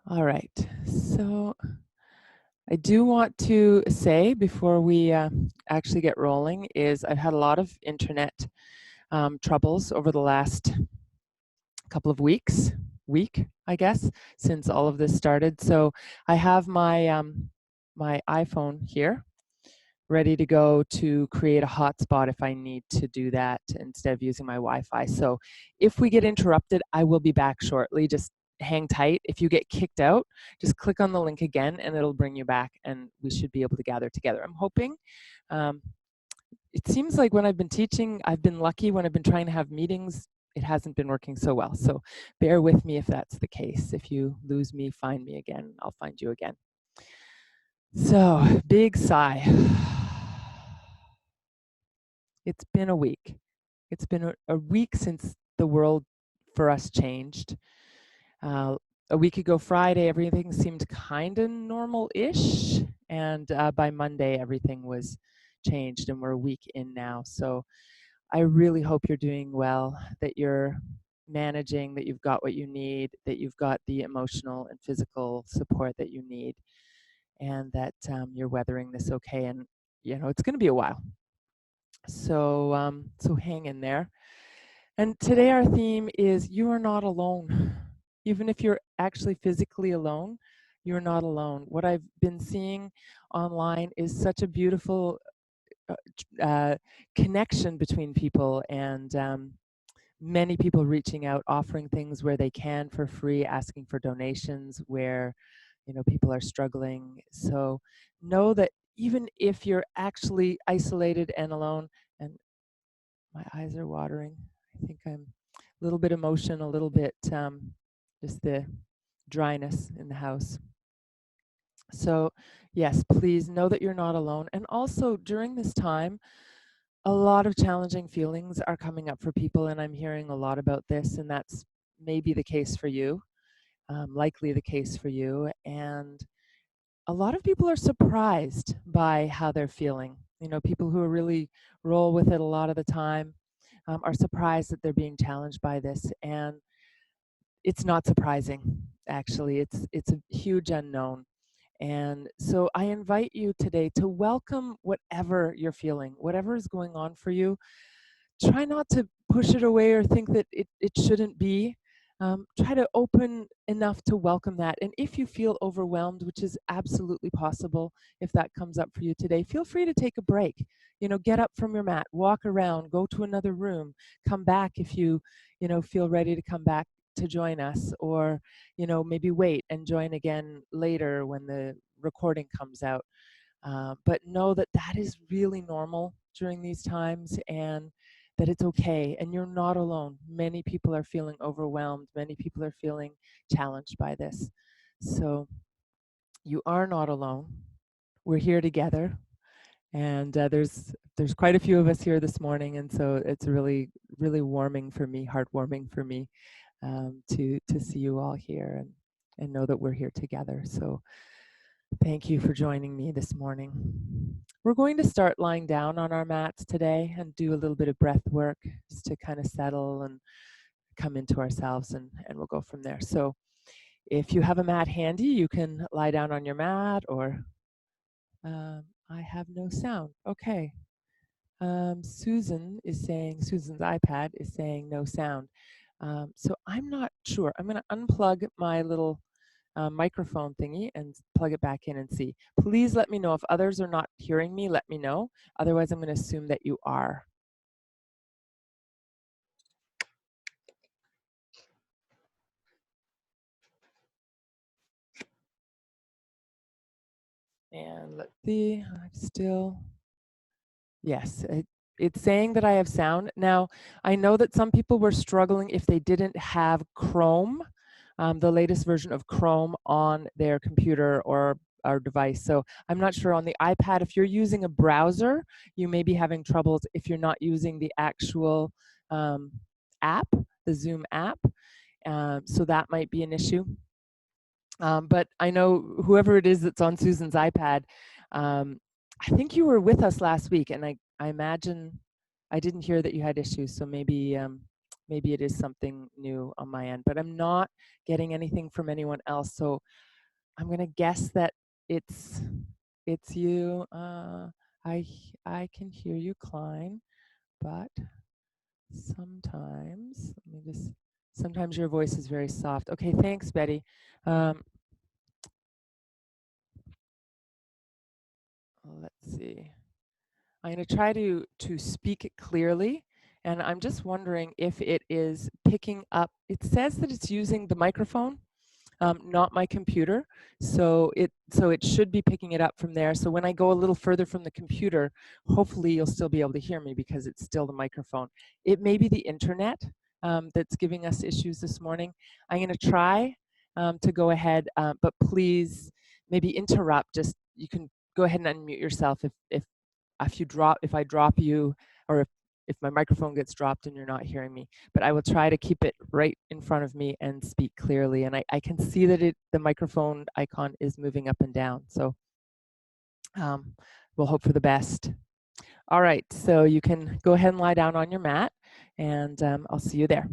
All right, so I do want to say before we actually get rolling is I've had a lot of internet troubles over the last couple of week, I guess, since all of this started. So I have my iPhone here ready to go to create a hotspot if I need to do that instead of using my Wi-Fi. So if we get interrupted, I will be back shortly. Just hang tight. If you get kicked out, just click on the link again and it'll bring you back and we should be able to gather together. I'm hoping. Um, it seems like when I've been teaching, I've been lucky. When I've been trying to have meetings, it hasn't been working so well. So bear with me if that's the case. If you lose me, find me again. I'll find you again. So big sigh. It's been a week. It's been a week since the world for us changed. A week ago Friday, everything seemed kind of normal-ish, and by Monday, everything was changed, and we're a week in now. So I really hope you're doing well, that you're managing, that you've got what you need, that you've got the emotional and physical support that you need, and that you're weathering this okay. And it's going to be a while. So hang in there. And today our theme is you are not alone. Even if you're actually physically alone, you're not alone. What I've been seeing online is such a beautiful uh, connection between people, and many people reaching out, offering things where they can for free, asking for donations where people are struggling. So know that even if you're actually isolated and alone, and my eyes are watering. I think I'm a little bit emotion, a little bit just the dryness in the house. So yes, please know that you're not alone. And also during this time, a lot of challenging feelings are coming up for people, and I'm hearing a lot about this, and that's maybe the case for you, likely the case for you. And a lot of people are surprised by how they're feeling. People who really roll with it a lot of the time are surprised that they're being challenged by this, and it's not surprising. Actually, it's a huge unknown. And so I invite you today to welcome whatever you're feeling, whatever is going on for you. Try not to push it away or think that it shouldn't be. Try to open enough to welcome that. And if you feel overwhelmed, which is absolutely possible if that comes up for you today, feel free to take a break. Get up from your mat, walk around, go to another room, come back if you feel ready to come back to join us, or maybe wait and join again later when the recording comes out. But know that that is really normal during these times, and that it's okay, and you're not alone. Many people are feeling overwhelmed. Many people are feeling challenged by this. So you are not alone. We're here together, and there's quite a few of us here this morning, and so it's really really warming for me, heartwarming for me, to see you all here and know that we're here together. So thank you for joining me this morning. We're going to start lying down on our mats today and do a little bit of breath work just to kind of settle and come into ourselves, and we'll go from there. So if you have a mat handy, you can lie down on your mat, or I have no sound. Okay. Susan's iPad is saying no sound. So I'm not sure. I'm going to unplug my little microphone thingy and plug it back in and see. Please let me know if others are not hearing me. Let me know. Otherwise, I'm going to assume that you are. And let's see. I'm still. Yes, it's saying that I have sound. Now, I know that some people were struggling if they didn't have Chrome, the latest version of Chrome on their computer or device. So I'm not sure on the iPad. If you're using a browser, you may be having troubles if you're not using the actual app, the Zoom app. So that might be an issue. But I know whoever it is that's on Susan's iPad, I think you were with us last week, and I imagine I didn't hear that you had issues. So maybe maybe it is something new on my end, but I'm not getting anything from anyone else. So I'm gonna guess that it's it's you. I can hear you, Klein, but sometimes let me just. Sometimes your voice is very soft. Okay, thanks, Betty. Let's see. I'm going to try to speak it clearly, and I'm just wondering if it is picking up. It says that it's using the microphone, not my computer. So it should be picking it up from there. So when I go a little further from the computer, hopefully you'll still be able to hear me because it's still the microphone. It may be the internet that's giving us issues this morning. I'm going to try to go ahead, but please maybe interrupt. Just you can go ahead and unmute yourself if I drop you, or if my microphone gets dropped and you're not hearing me. But I will try to keep it right in front of me and speak clearly. And I can see that the microphone icon is moving up and down. So we'll hope for the best. All right, so you can go ahead and lie down on your mat, and I'll see you there.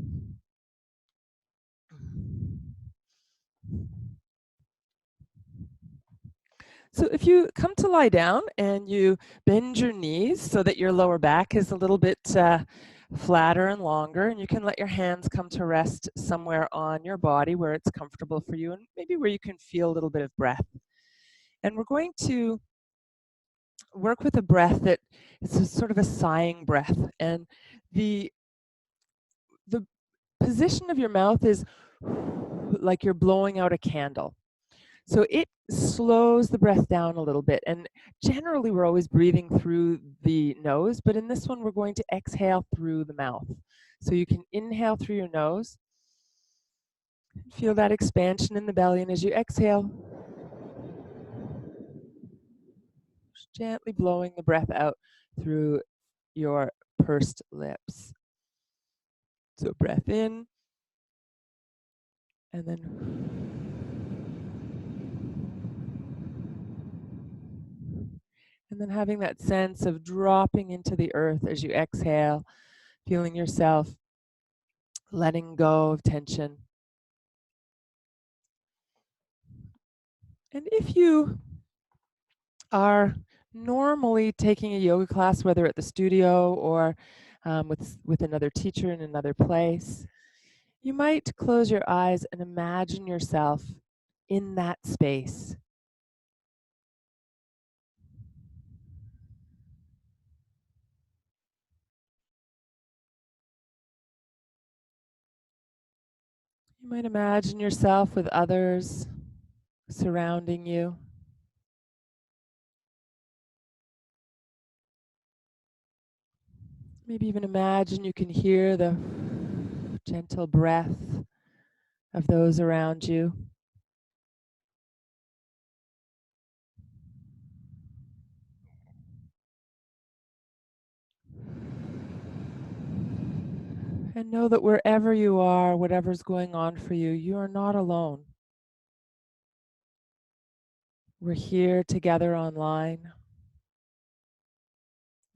So if you come to lie down and you bend your knees so that your lower back is a little bit flatter and longer, and you can let your hands come to rest somewhere on your body where it's comfortable for you and maybe where you can feel a little bit of breath. And we're going to work with a breath that is a sort of a sighing breath. And the position of your mouth is like you're blowing out a candle. So it slows the breath down a little bit. And generally, we're always breathing through the nose, but in this one, we're going to exhale through the mouth. So you can inhale through your nose, feel that expansion in the belly, and as you exhale, just gently blowing the breath out through your pursed lips. So breath in, and then having that sense of dropping into the earth as you exhale, feeling yourself letting go of tension. And if you are normally taking a yoga class, whether at the studio or with another teacher in another place, you might close your eyes and imagine yourself in that space. You might imagine yourself with others surrounding you. Maybe even imagine you can hear the gentle breath of those around you. And know that wherever you are, whatever's going on for you, you are not alone. We're here together online.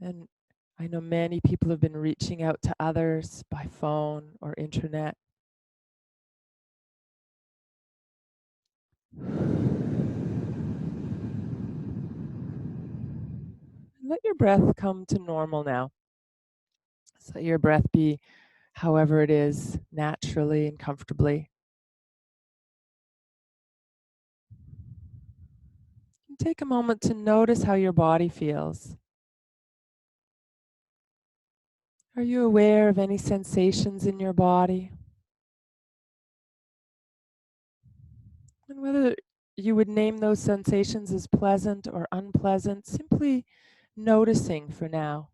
And I know many people have been reaching out to others by phone or internet. Let your breath come to normal now. So let your breath be however it is, naturally and comfortably. And take a moment to notice how your body feels. Are you aware of any sensations in your body? And whether you would name those sensations as pleasant or unpleasant, simply noticing for now,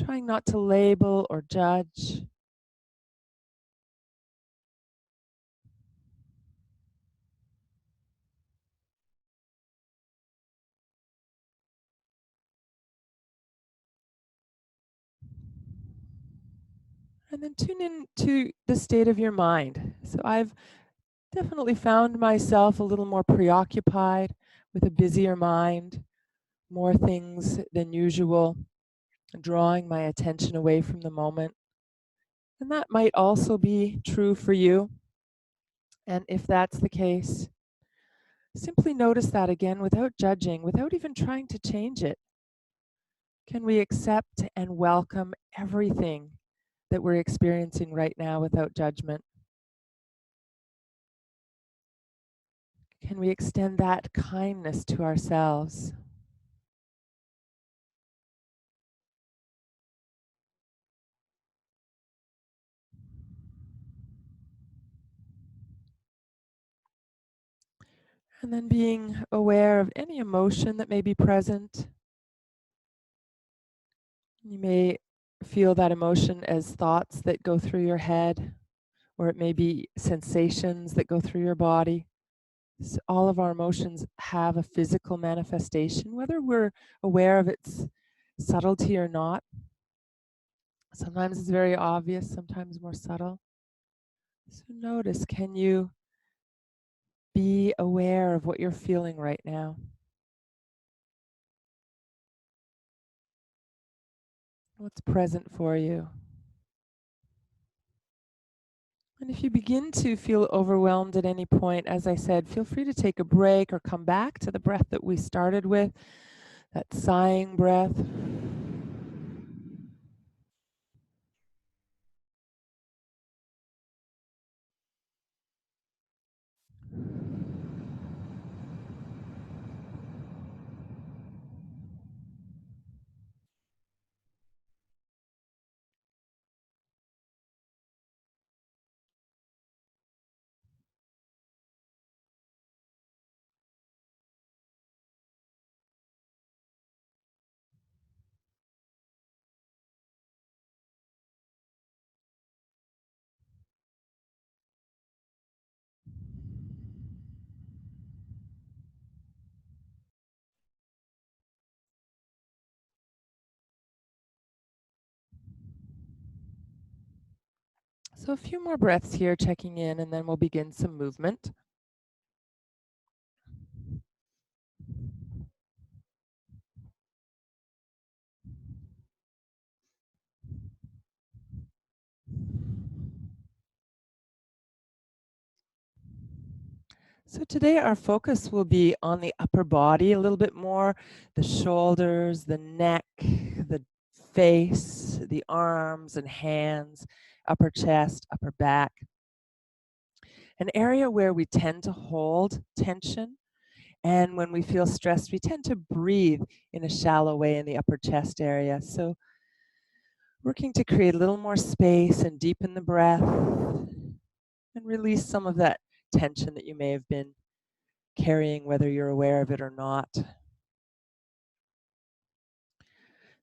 trying not to label or judge. And then tune in to the state of your mind. So I've definitely found myself a little more preoccupied with a busier mind, more things than usual, drawing my attention away from the moment. And that might also be true for you. And if that's the case, simply notice that again without judging, without even trying to change it. Can we accept and welcome everything that we're experiencing right now without judgment? Can we extend that kindness to ourselves? And then being aware of any emotion that may be present. You may feel that emotion as thoughts that go through your head, or it may be sensations that go through your body. So all of our emotions have a physical manifestation, whether we're aware of its subtlety or not. Sometimes it's very obvious, sometimes more subtle. So notice, can you be aware of what you're feeling right now? What's present for you? And if you begin to feel overwhelmed at any point, as I said, feel free to take a break or come back to the breath that we started with, that sighing breath. So a few more breaths here, checking in, and then we'll begin some movement. So today our focus will be on the upper body a little bit more, the shoulders, the neck, the face, the arms and hands, upper chest, upper back. An area where we tend to hold tension, and when we feel stressed, we tend to breathe in a shallow way in the upper chest area. So working to create a little more space and deepen the breath and release some of that tension that you may have been carrying, whether you're aware of it or not.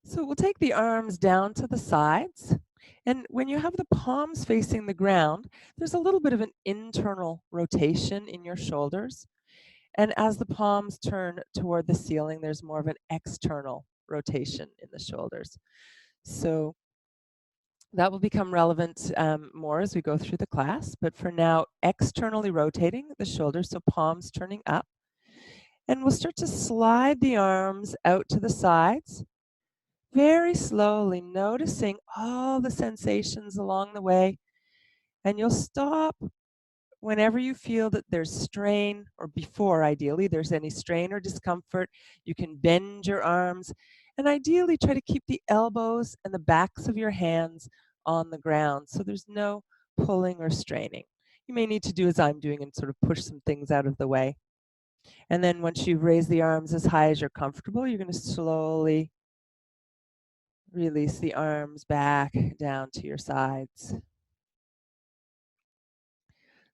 So we'll take the arms down to the sides. And when you have the palms facing the ground, there's a little bit of an internal rotation in your shoulders. And as the palms turn toward the ceiling, there's more of an external rotation in the shoulders. So that will become relevant more as we go through the class. But for now, externally rotating the shoulders, so palms turning up. And we'll start to slide the arms out to the sides, very slowly noticing all the sensations along the way. And you'll stop whenever you feel that there's strain, or before ideally there's any strain or discomfort. You can bend your arms and ideally try to keep the elbows and the backs of your hands on the ground so there's no pulling or straining. You may need to do as I'm doing and sort of push some things out of the way. And then once you raise the arms as high as you're comfortable, you're going to slowly release the arms back down to your sides.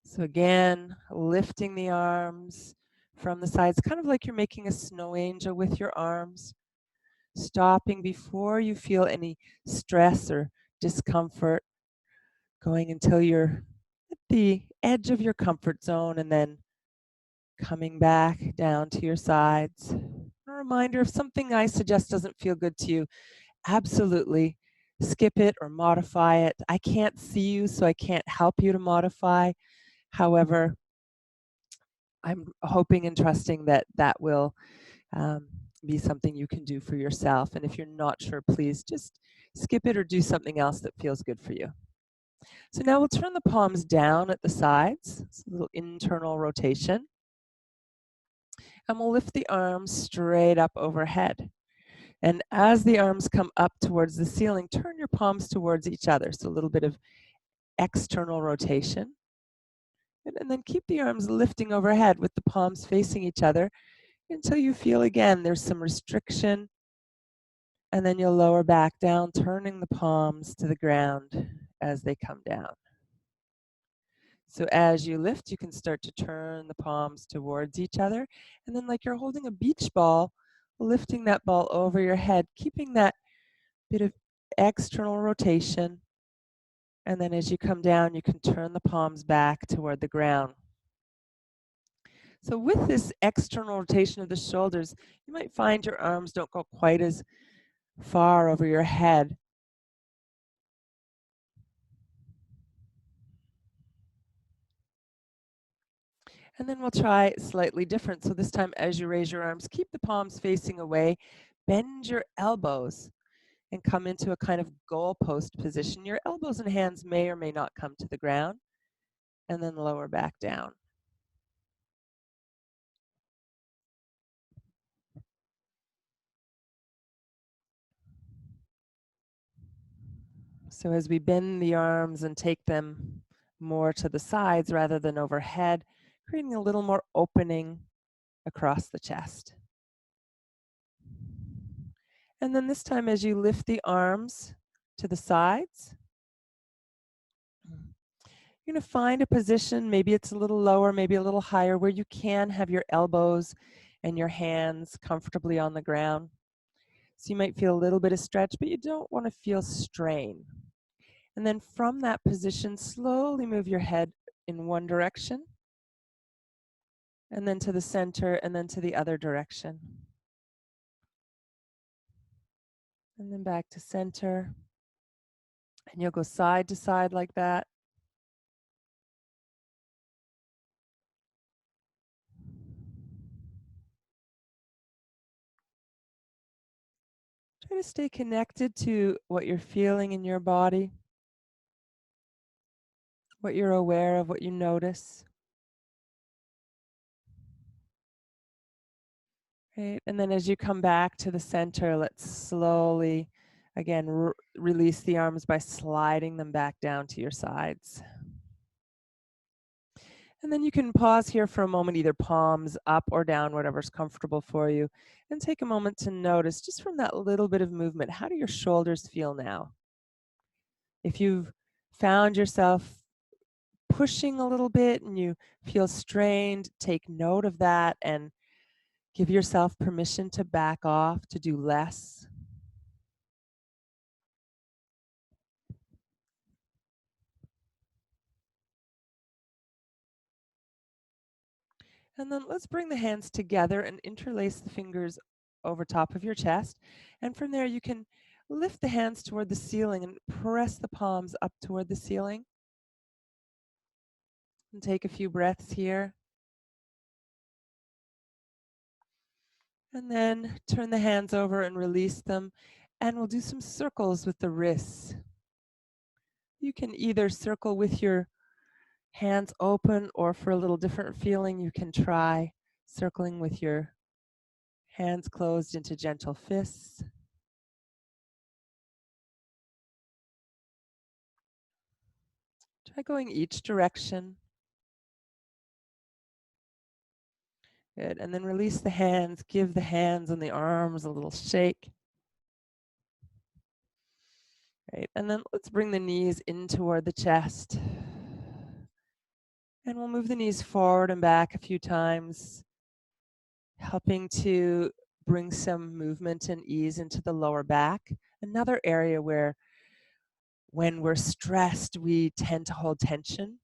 So again, lifting the arms from the sides, kind of like you're making a snow angel with your arms, stopping before you feel any stress or discomfort, going until you're at the edge of your comfort zone and then coming back down to your sides. A reminder, if something I suggest doesn't feel good to you, absolutely skip it or modify it. I can't see you, so I can't help you to modify. However, I'm hoping and trusting that that will be something you can do for yourself. And if you're not sure, please just skip it or do something else that feels good for you. So now we'll turn the palms down at the sides, it's a little internal rotation. And we'll lift the arms straight up overhead. And as the arms come up towards the ceiling, turn your palms towards each other. So a little bit of external rotation. And then keep the arms lifting overhead with the palms facing each other until you feel again there's some restriction. And then you'll lower back down, turning the palms to the ground as they come down. So as you lift, you can start to turn the palms towards each other. And then like you're holding a beach ball, lifting that ball over your head, keeping that bit of external rotation. And then as you come down, you can turn the palms back toward the ground. So with this external rotation of the shoulders, you might find your arms don't go quite as far over your head. And then we'll try slightly different. So this time as you raise your arms, keep the palms facing away, bend your elbows and come into a kind of goalpost position. Your elbows and hands may or may not come to the ground, and then lower back down. So as we bend the arms and take them more to the sides rather than overhead, creating a little more opening across the chest. And then this time as you lift the arms to the sides, you're going to find a position, maybe it's a little lower, maybe a little higher, where you can have your elbows and your hands comfortably on the ground. So you might feel a little bit of stretch, but you don't want to feel strain. And then from that position, slowly move your head in one direction, and then to the center, and then to the other direction. And then back to center. And you'll go side to side like that. Try to stay connected to what you're feeling in your body, what you're aware of, what you notice. Right? And then as you come back to the center, let's slowly, again, release the arms by sliding them back down to your sides. And then you can pause here for a moment, either palms up or down, whatever's comfortable for you, and take a moment to notice, just from that little bit of movement, how do your shoulders feel now? If you've found yourself pushing a little bit and you feel strained, take note of that and give yourself permission to back off, to do less. And then let's bring the hands together and interlace the fingers over top of your chest. And from there, you can lift the hands toward the ceiling and press the palms up toward the ceiling. And take a few breaths here. And then turn the hands over and release them. And we'll do some circles with the wrists. You can either circle with your hands open, or for a little different feeling, you can try circling with your hands closed into gentle fists. Try going each direction. Good. And then release the hands. Give the hands and the arms a little shake. Right. And then let's bring the knees in toward the chest. And we'll move the knees forward and back a few times, helping to bring some movement and ease into the lower back. Another area where when we're stressed, we tend to hold tension.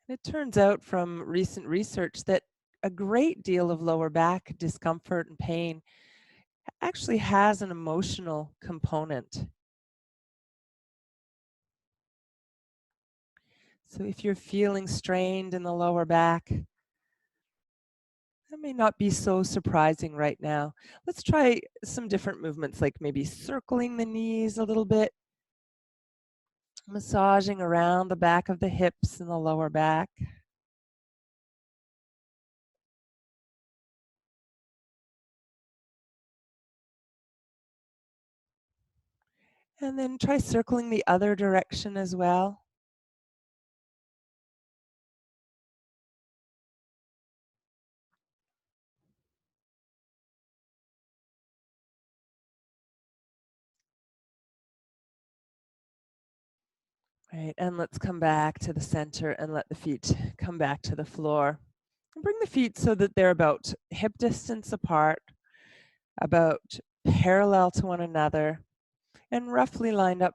It turns out from recent research that a great deal of lower back discomfort and pain actually has an emotional component. So if you're feeling strained in the lower back, That may not be so surprising right now. Let's try some different movements, like maybe circling the knees a little bit, massaging around the back of the hips and the lower back. And then try circling the other direction as well. Right, and let's come back to the center and let the feet come back to the floor. And bring the feet so that they're about hip distance apart, about parallel to one another, and roughly lined up,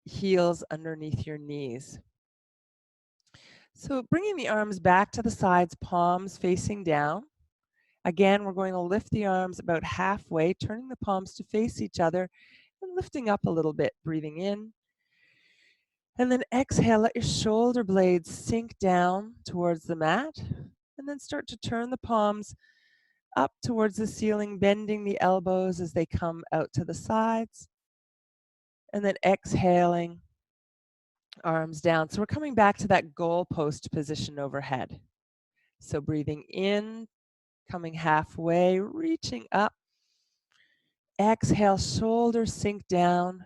heels underneath your knees. So bringing the arms back to the sides, palms facing down. Again, we're going to lift the arms about halfway, turning the palms to face each other and lifting up a little bit, breathing in. And then exhale, let your shoulder blades sink down towards the mat. And then start to turn the palms up towards the ceiling, bending the elbows as they come out to the sides. And then exhaling, arms down. So we're coming back to that goalpost position overhead. So breathing in, coming halfway, reaching up. Exhale, shoulders sink down.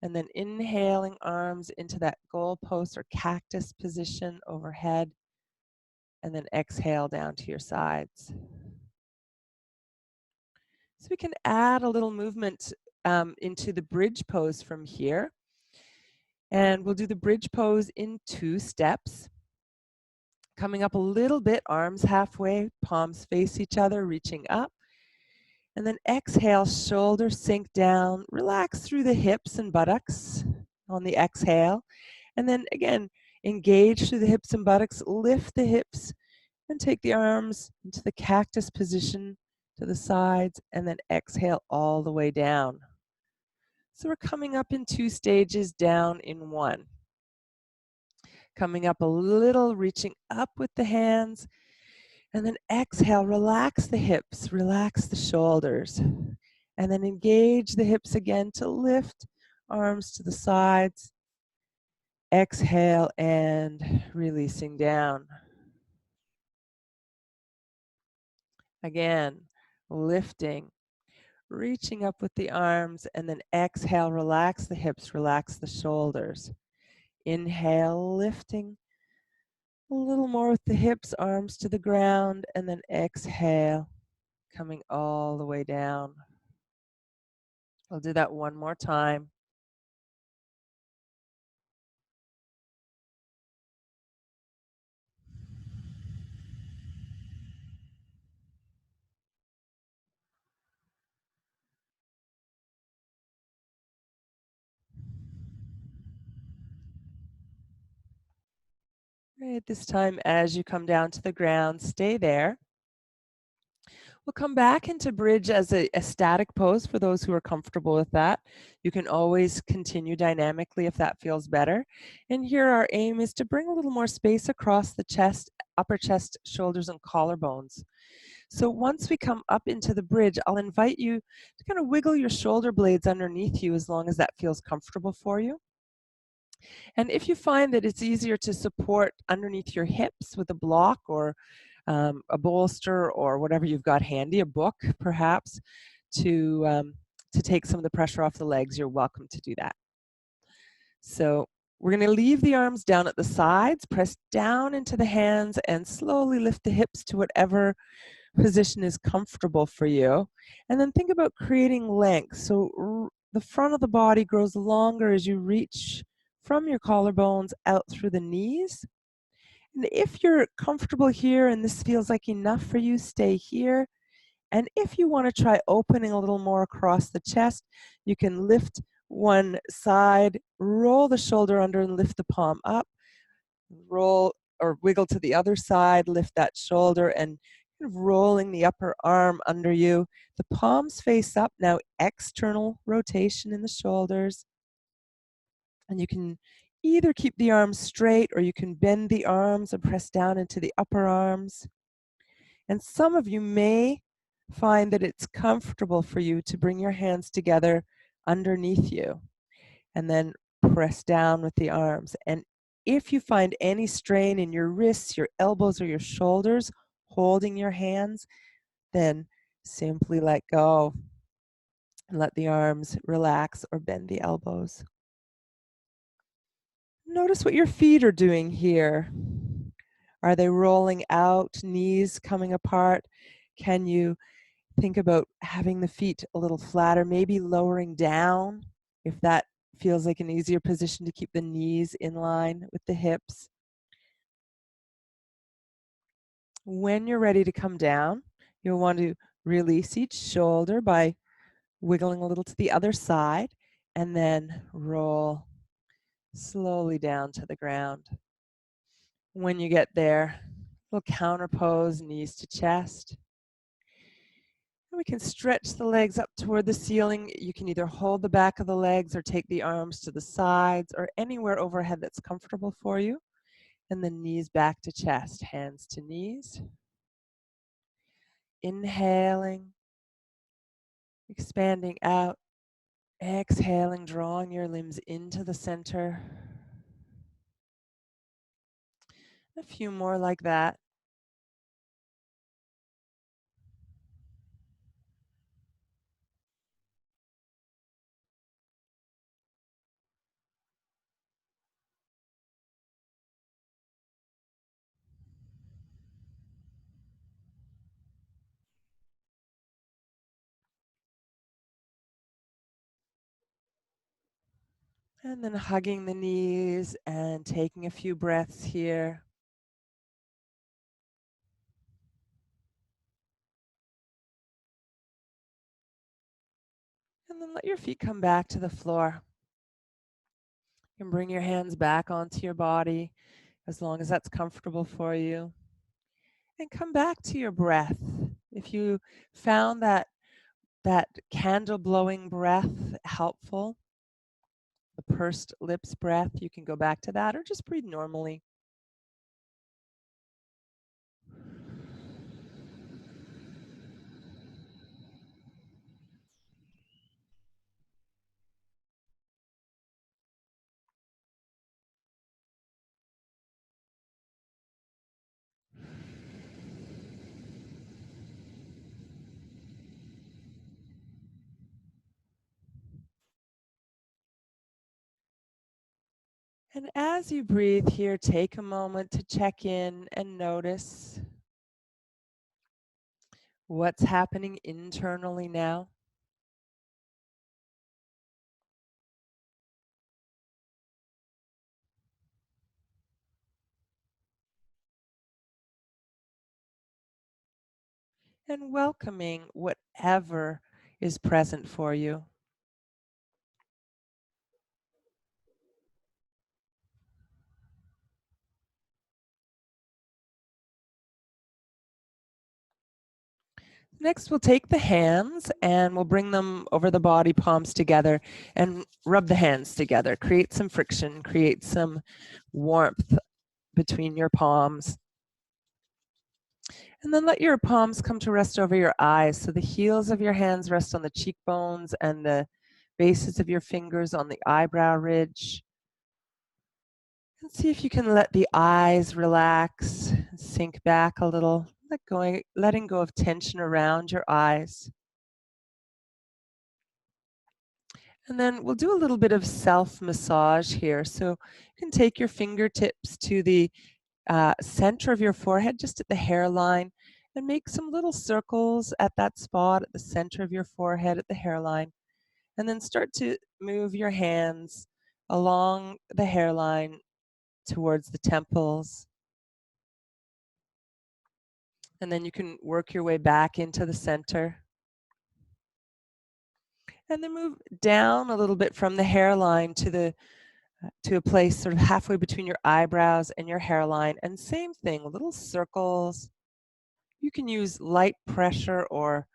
And then inhaling, arms into that goalpost or cactus position overhead. And then exhale down to your sides. So we can add a little movement into the bridge pose from here. And we'll do the bridge pose in 2 steps. Coming up a little bit, arms halfway, palms face each other, reaching up. And then exhale, shoulders sink down, relax through the hips and buttocks on the exhale. And then again, engage through the hips and buttocks, lift the hips and take the arms into the cactus position to the sides, and then exhale all the way down. So we're coming up in 2 stages, down in 1. Coming up a little, reaching up with the hands, and then exhale, relax the hips, relax the shoulders, and then engage the hips again to lift, arms to the sides. Exhale and releasing down. Again, lifting, reaching up with the arms, and then exhale, relax the hips, relax the shoulders. Inhale, lifting a little more with the hips, arms to the ground, and then exhale, coming all the way down. I'll do that one more time. Right, this time as you come down to the ground, stay there. We'll come back into bridge as a static pose for those who are comfortable with that. You can always continue dynamically if that feels better. And here our aim is to bring a little more space across the chest, upper chest, shoulders, and collarbones. So once we come up into the bridge, I'll invite you to kind of wiggle your shoulder blades underneath you as long as that feels comfortable for you. And if you find that it's easier to support underneath your hips with a block or a bolster or whatever you've got handy, a book perhaps, to take some of the pressure off the legs, you're welcome to do that. So we're going to leave the arms down at the sides, press down into the hands, and slowly lift the hips to whatever position is comfortable for you. And then think about creating length. So the front of the body grows longer as you reach from your collarbones out through the knees. And if you're comfortable here and this feels like enough for you, stay here. And if you want to try opening a little more across the chest, you can lift one side, roll the shoulder under and lift the palm up, roll or wiggle to the other side, lift that shoulder and kind of rolling the upper arm under you. The palms face up, now external rotation in the shoulders. And you can either keep the arms straight or you can bend the arms and press down into the upper arms. And some of you may find that it's comfortable for you to bring your hands together underneath you and then press down with the arms. And if you find any strain in your wrists, your elbows, or your shoulders holding your hands, then simply let go and let the arms relax or bend the elbows. Notice what your feet are doing here. Are they rolling out, knees coming apart? Can you think about having the feet a little flatter, maybe lowering down if that feels like an easier position to keep the knees in line with the hips? When you're ready to come down, you'll want to release each shoulder by wiggling a little to the other side and then roll slowly down to the ground. When you get there, little counter pose, knees to chest. And we can stretch the legs up toward the ceiling. You can either hold the back of the legs or take the arms to the sides or anywhere overhead that's comfortable for you. And then knees back to chest, hands to knees. Inhaling, expanding out. Exhaling, drawing your limbs into the center. A few more like that. And then hugging the knees and taking a few breaths here. And then let your feet come back to the floor. You can bring your hands back onto your body as long as that's comfortable for you. And come back to your breath. If you found that candle blowing breath helpful, the pursed lips breath, you can go back to that or just breathe normally. And as you breathe here, take a moment to check in and notice what's happening internally now. And welcoming whatever is present for you. Next, we'll take the hands and we'll bring them over the body, palms together, and rub the hands together. Create some friction, create some warmth between your palms. And then let your palms come to rest over your eyes. So the heels of your hands rest on the cheekbones and the bases of your fingers on the eyebrow ridge. And see if you can let the eyes relax, sink back a little, letting go of tension around your eyes. And then we'll do a little bit of self-massage here. So you can take your fingertips to the center of your forehead, just at the hairline, and make some little circles at that spot at the center of your forehead at the hairline. And then start to move your hands along the hairline towards the temples. And then you can work your way back into the center. And then move down a little bit from the hairline to a place sort of halfway between your eyebrows and your hairline. And same thing, little circles. You can use light pressure or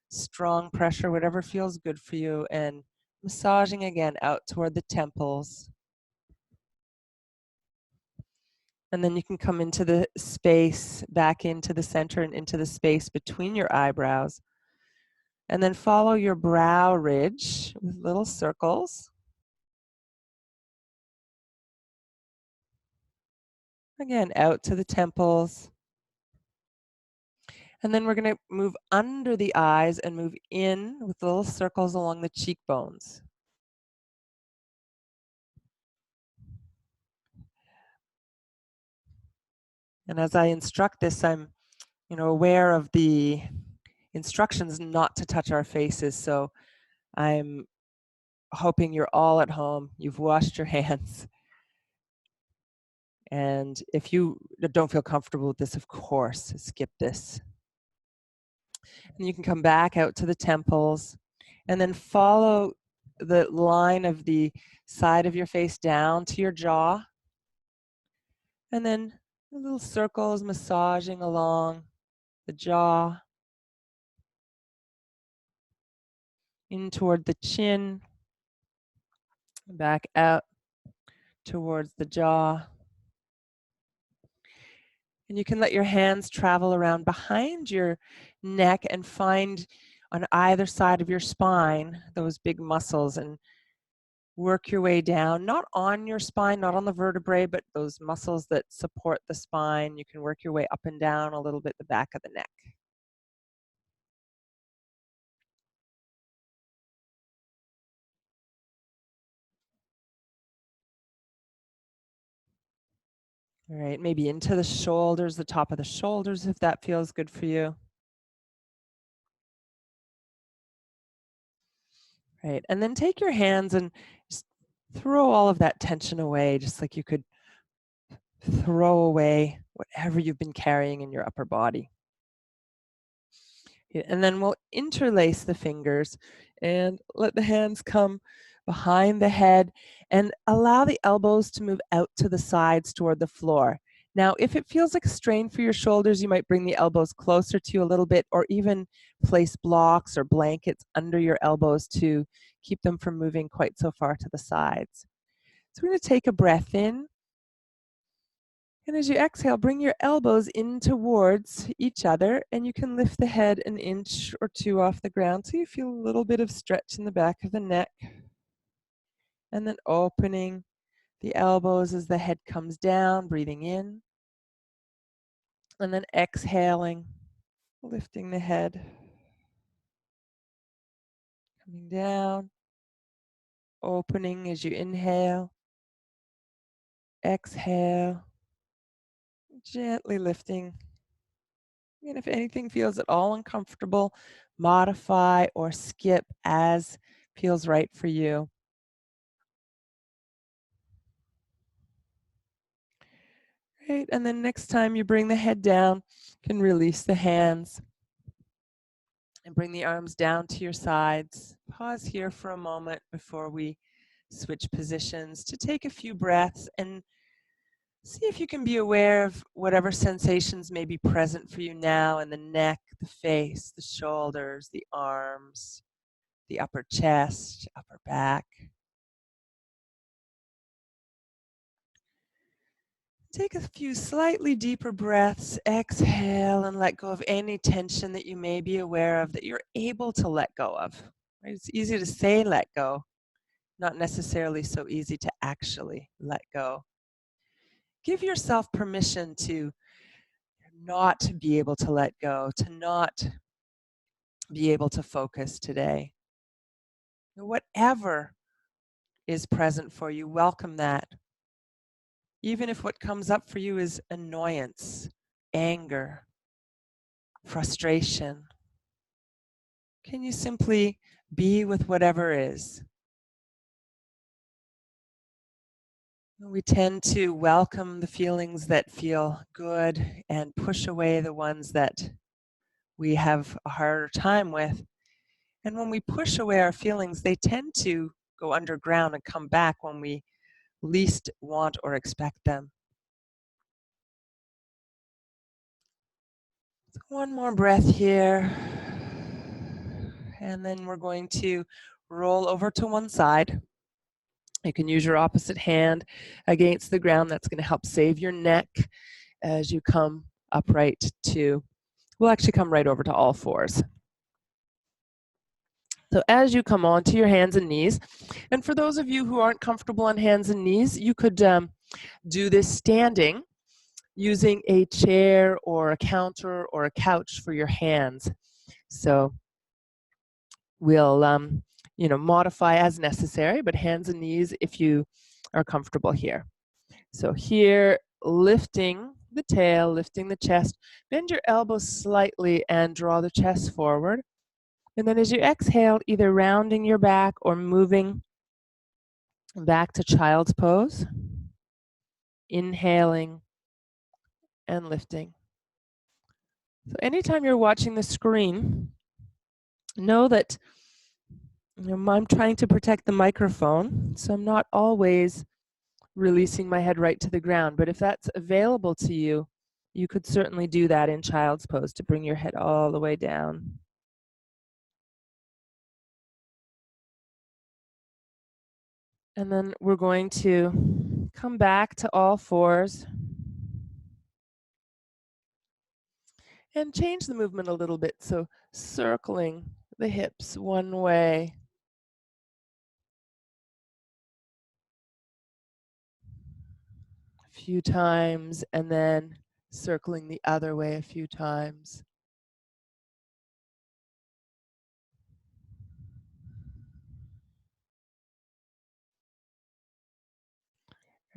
strong pressure, whatever feels good for you, and massaging again out toward the temples. And then you can come into the space, back into the center and into the space between your eyebrows. And then follow your brow ridge with little circles. Again, out to the temples. And then we're going to move under the eyes and move in with little circles along the cheekbones. And as I instruct this, I'm, aware of the instructions not to touch our faces. So I'm hoping you're all at home, you've washed your hands. And if you don't feel comfortable with this, of course, skip this. And you can come back out to the temples and then follow the line of the side of your face down to your jaw. And then little circles massaging along the jaw, in toward the chin, back out towards the jaw. And you can let your hands travel around behind your neck and find on either side of your spine those big muscles and work your way down, not on your spine, not on the vertebrae, but those muscles that support the spine. You can work your way up and down a little bit the back of the neck. All right, maybe into the shoulders, the top of the shoulders, if that feels good for you. Right, and then take your hands and just throw all of that tension away, just like you could throw away whatever you've been carrying in your upper body. And then we'll interlace the fingers and let the hands come behind the head and allow the elbows to move out to the sides toward the floor. Now, if it feels like a strain for your shoulders, you might bring the elbows closer to you a little bit or even place blocks or blankets under your elbows to keep them from moving quite so far to the sides. So we're going to take a breath in. And as you exhale, bring your elbows in towards each other, and you can lift the head an inch or two off the ground so you feel a little bit of stretch in the back of the neck. And then opening the elbows as the head comes down, breathing in. And then exhaling, lifting the head, coming down, opening as you inhale, exhale, gently lifting. And if anything feels at all uncomfortable, modify or skip as feels right for you. Right, and then next time you bring the head down, you can release the hands and bring the arms down to your sides. Pause here for a moment before we switch positions to take a few breaths and see if you can be aware of whatever sensations may be present for you now in the neck, the face, the shoulders, the arms, the upper chest, upper back. Take a few slightly deeper breaths, exhale, and let go of any tension that you may be aware of that you're able to let go of. Right? It's easy to say let go, not necessarily so easy to actually let go. Give yourself permission to not be able to let go, to not be able to focus today. Whatever is present for you, welcome that. Even if what comes up for you is annoyance, anger, frustration, can you simply be with whatever is? We tend to welcome the feelings that feel good and push away the ones that we have a harder time with. And when we push away our feelings, they tend to go underground and come back when we least want or expect them. So one more breath here. And then we're going to roll over to one side. You can use your opposite hand against the ground. That's going to help save your neck as you come upright to, we'll actually come right over to all fours. So as you come onto your hands and knees, and for those of you who aren't comfortable on hands and knees, you could do this standing using a chair or a counter or a couch for your hands. So we'll modify as necessary, but hands and knees if you are comfortable here. So here, lifting the tail, lifting the chest, bend your elbows slightly and draw the chest forward. And then as you exhale, either rounding your back or moving back to child's pose, inhaling and lifting. So anytime you're watching the screen, know that I'm trying to protect the microphone, so I'm not always releasing my head right to the ground. But if that's available to you, you could certainly do that in child's pose to bring your head all the way down. And then we're going to come back to all fours and change the movement a little bit. So circling the hips one way, a few times, and then circling the other way a few times.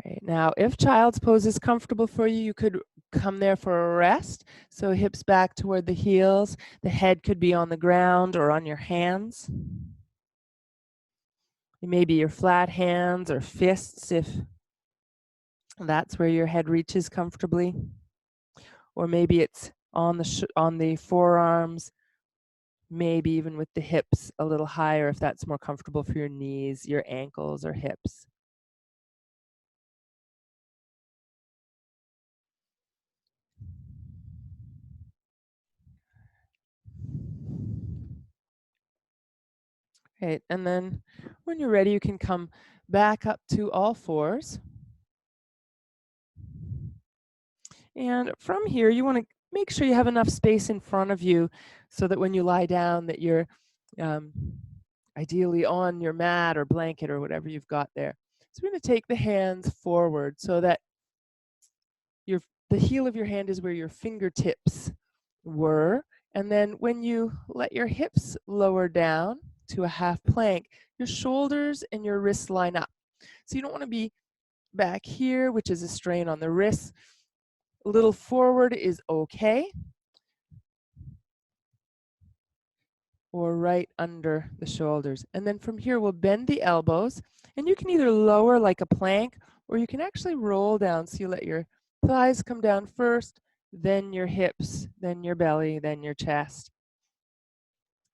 Right. Now, if child's pose is comfortable for you, you could come there for a rest. So hips back toward the heels. The head could be on the ground or on your hands. Maybe your flat hands or fists if that's where your head reaches comfortably. Or maybe it's on the forearms, maybe even with the hips a little higher if that's more comfortable for your knees, your ankles, or hips. Right, and then when you're ready, you can come back up to all fours. And from here, you want to make sure you have enough space in front of you so that when you lie down that you're ideally on your mat or blanket or whatever you've got there. So we're going to take the hands forward so that the heel of your hand is where your fingertips were. And then when you let your hips lower down to a half plank, your shoulders and your wrists line up. So you don't want to be back here, which is a strain on the wrists. A little forward is okay. Or right under the shoulders. And then from here, we'll bend the elbows. And you can either lower like a plank, or you can actually roll down. So you let your thighs come down first, then your hips, then your belly, then your chest.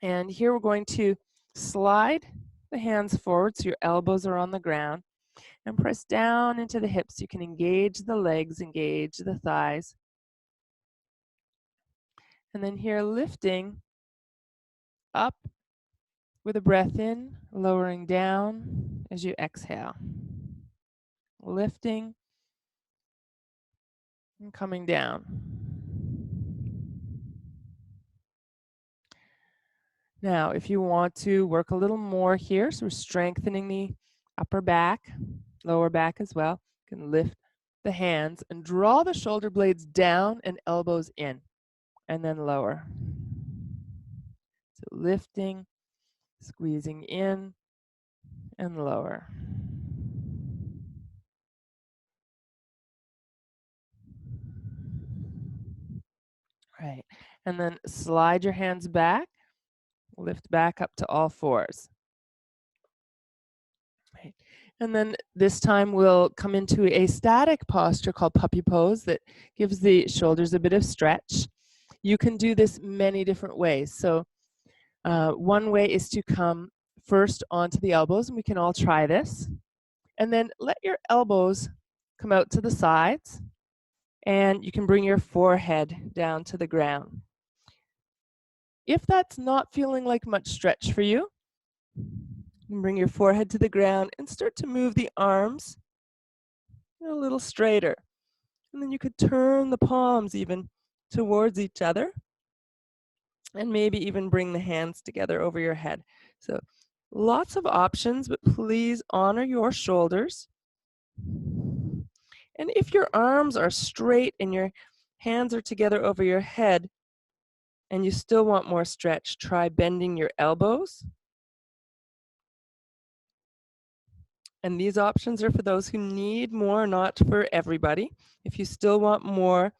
And here we're going to slide the hands forward so your elbows are on the ground and press down into the hips. You can engage the legs, engage the thighs. And then here lifting up with a breath in, lowering down as you exhale. Lifting and coming down. Now, if you want to work a little more here, so we're strengthening the upper back, lower back as well. You can lift the hands and draw the shoulder blades down and elbows in, and then lower. So lifting, squeezing in, and lower. Right, and then slide your hands back, lift back up to all fours. Right. And then this time we'll come into a static posture called puppy pose that gives the shoulders a bit of stretch. You can do this many different ways. So one way is to come first onto the elbows, and we can all try this. And then let your elbows come out to the sides, and you can bring your forehead down to the ground. If that's not feeling like much stretch for you, And bring your forehead to the ground and start to move the arms a little straighter. And then you could turn the palms even towards each other and maybe even bring the hands together over your head. So lots of options, but please honor your shoulders. And if your arms are straight and your hands are together over your head and you still want more stretch, try bending your elbows. And these options are for those who need more, not for everybody. If you still want more,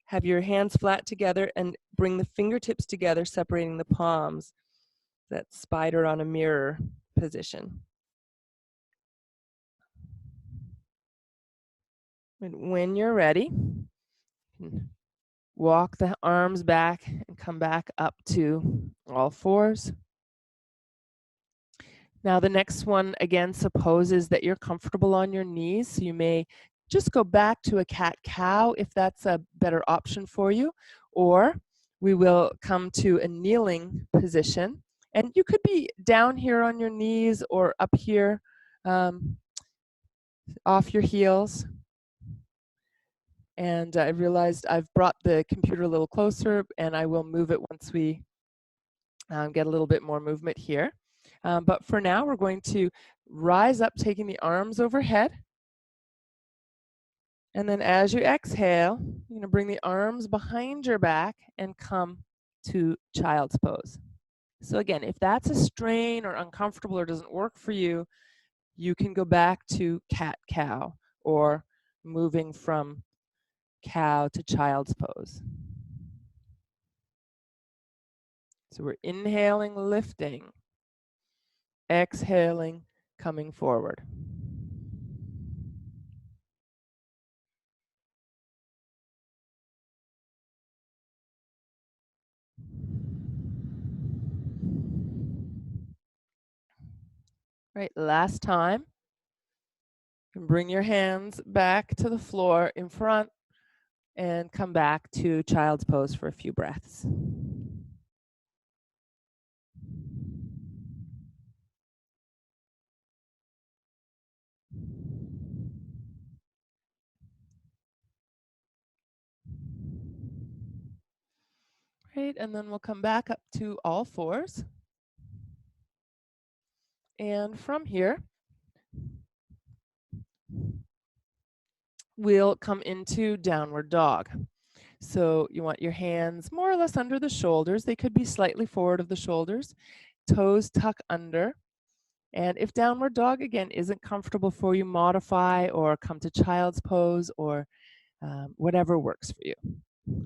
have your hands flat together and bring the fingertips together, separating the palms. That spider on a mirror position. And when you're ready, walk the arms back and come back up to all fours. Now the next one, again, supposes that you're comfortable on your knees. So you may just go back to a cat-cow if that's a better option for you, or we will come to a kneeling position. And you could be down here on your knees or up here off your heels. And I realized I've brought the computer a little closer, and I will move it once we get a little bit more movement here. But for now, we're going to rise up, taking the arms overhead. And then as you exhale, you're going to bring the arms behind your back and come to child's pose. So again, if that's a strain or uncomfortable or doesn't work for you, you can go back to cat-cow or moving from cow to child's pose. So we're inhaling, lifting, exhaling, coming forward. Right, last time. And bring your hands back to the floor in front and come back to child's pose for a few breaths. Right, and then we'll come back up to all fours. And from here, we'll come into downward dog. So you want your hands more or less under the shoulders. They could be slightly forward of the shoulders. Toes tuck under. And if downward dog, again, isn't comfortable for you, modify or come to child's pose or whatever works for you.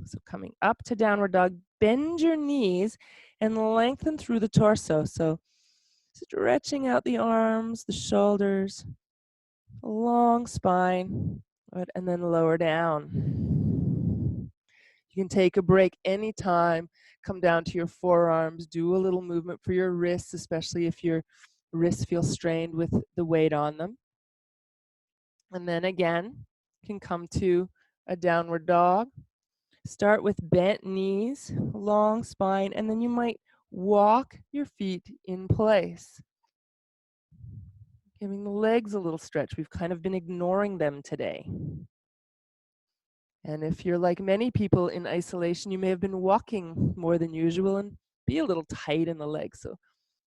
So coming up to downward dog, bend your knees and lengthen through the torso. So stretching out the arms, the shoulders, long spine, and then lower down. You can take a break anytime, come down to your forearms, do a little movement for your wrists, especially if your wrists feel strained with the weight on them. And then again, you can come to a downward dog. Start with bent knees, long spine, and then you might walk your feet in place. Giving the legs a little stretch. We've kind of been ignoring them today. And if you're like many people in isolation, you may have been walking more than usual and be a little tight in the legs. So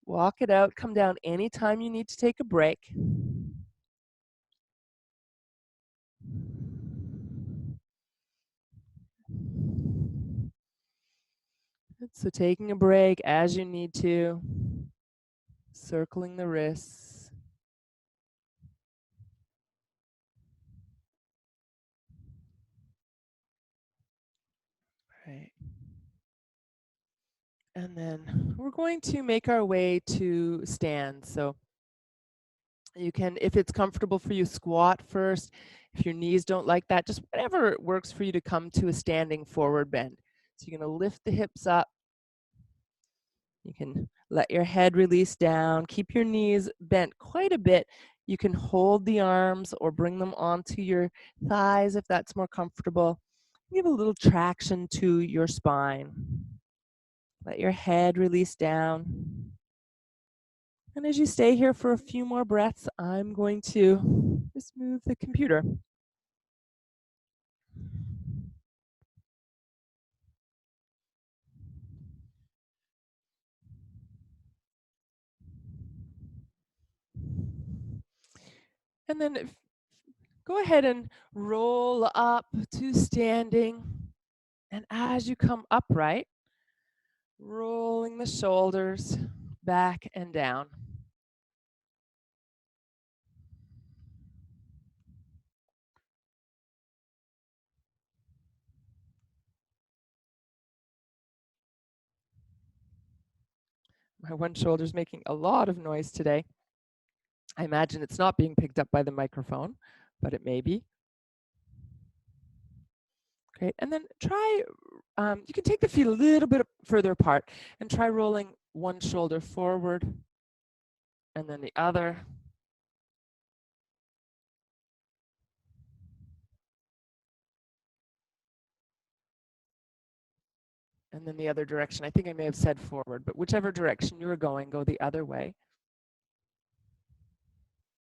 walk it out, come down anytime you need to take a break. So taking a break as you need to, circling the wrists. Right. And then we're going to make our way to stand. So you can, if it's comfortable for you, squat first. If your knees don't like that, just whatever works for you to come to a standing forward bend. So you're going to lift the hips up. You can let your head release down. Keep your knees bent quite a bit. You can hold the arms or bring them onto your thighs if that's more comfortable. Give a little traction to your spine. Let your head release down. And as you stay here for a few more breaths, I'm going to just move the computer. And then go ahead and roll up to standing. And as you come upright, rolling the shoulders back and down. My one shoulder's making a lot of noise today. I imagine it's not being picked up by the microphone, but it may be. Great. And then try, you can take the feet a little bit further apart and try rolling one shoulder forward and then the other. And then the other direction. I think I may have said forward, but whichever direction you were going, go the other way.